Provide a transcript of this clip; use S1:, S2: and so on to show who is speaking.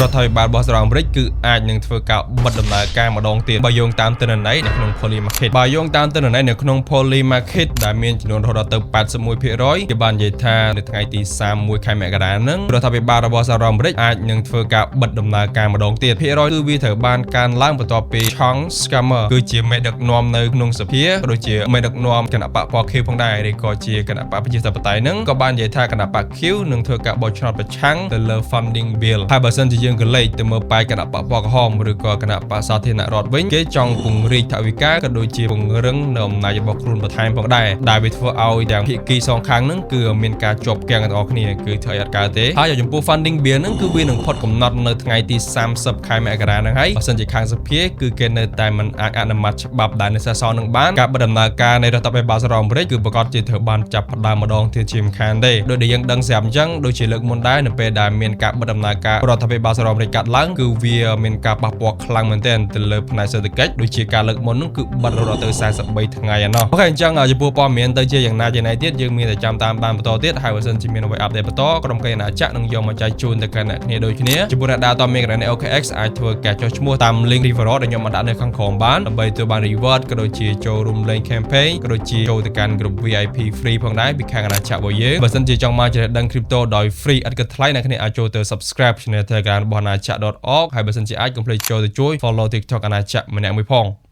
S1: រដ្ឋាភិបាលរបស់សហរដ្ឋអាមេរិកគឺអាចនឹងធ្វើការបិទដំណើរការម្ដងទៀតបើយោងតាមទិន្នន័យនៅក្នុង Poly Market បើយោងតាមទិន្នន័យនៅក្នុង Poly Market ដែលមានចំនួនរហូតដល់ទៅ 81% គេបាននិយាយថានៅថ្ងៃទី31ខែមករាហ្នឹងរដ្ឋាភិបាលរបស់សហរដ្ឋអាមេរិកអាចនឹងធ្វើការបិទដំណើរការម្ដងទៀតភាគរយគឺវាត្រូវបានកើនឡើងបន្ទាប់ពី Chong Scammer គឺជាមេដឹកនាំនៅក្នុងសភាក៏ដូចជាមេដឹកនាំគណៈបកពណ៌ខៀវផងដែរឬក៏ជាគណៈបកប្រជាធិបតេយ្យហ្នឹងក៏បាននិយាយថាគណៈបក Q នឹងធ្វើការបោះឆ្នោតប្រឆាំងទៅលើ funding bill ហើយបើសិនជាយើងក៏លេខទៅមើលប៉ែគណៈបកពណ៌ក្រហមឬក៏គណៈបកសាធារណរដ្ឋវិញគេចង់ពង្រីកថវិកាក៏ដូចជាពង្រឹងនៅអំណាចរបស់ខ្លួនបន្ថែមផងដែរដែលវាធ្វើឲ្យទាំងភាគីសងខាងហ្នឹងគឺមានការជាប់គាំងទាំងអស់គ្នាគឺធ្វើឲ្យអត់កើតទេហើយចំពោះ funding bill ហ្នឹងគឺវានឹងផុតកំណត់នៅថ្ងៃទី30ខែមករាហ្នឹងហើយបើសិនជាខាងសភាគឺគេនៅតែមិនអាចអនុម័តច្បាប់ដែលនៅសេសសល់នឹងបានការបិទដំណើរការនៃរដ្ឋាភិបាលសហរដ្ឋអាមេរិកគឺប្រកាសជាត្រូវបានចាប់ផ្ដើមម្ដងទៀតជាមិនខានទេដោយដែលយើងដឹងស្រាប់អញ្ចឹងដូចជាលើកមុនដែរនៅពេលដែលមានការបិទដំណើរការរដ្ឋាភិបាលសហរដ្ឋអាមេរិកកាត់ឡើងគឺវាមានការប៉ះពាល់ខ្លាំងមែនទែនទៅលើផ្នែកសេដ្ឋកិច្ចដូចជាការលើកមុននោះគឺបិទរហូតដល់ទៅ43ថ្ងៃឯណោះអូខេអញ្ចឹងចំពោះព័ត៌មានទៅជាយ៉ាងណាទៀតយើងមានតែចាំតាមដានបន្តទៀតហើយបើសិនជាមានអ្វីអាប់ដេតបន្តក្រុមការអាចារ្យនឹងយកមកចែកជូនទៅកាន់អ្នកគ្នាដូចគ្នាចំពោះអ្នកដែលតមានកណែ OKX អាចធ្វើការចុះឈ្មោះតាម link referral ដែលខ្ញុំបានដាក់នៅខាងក្រោមបានដើម្បីទទួលបាន reward ក៏ដូចជាចូលរួមលេង campaign ក៏ដូចជាចូលទៅកាន់ group VIP free ផងដែរពីខាងអាចារ្យរបស់យើងបើសិនជាចង់មកចំណេះដឹង crypto ដោយ free ឥតគិតថ្លៃអ្នកគ្នាអាចចូលទៅ subscribe channel Telegram របស់អាចារ្យ .org ហើយបើសិនជាអាចកុំភ្លេចចូលទៅជួយ follow TikTok អាចារ្យម្នាក់មួយផង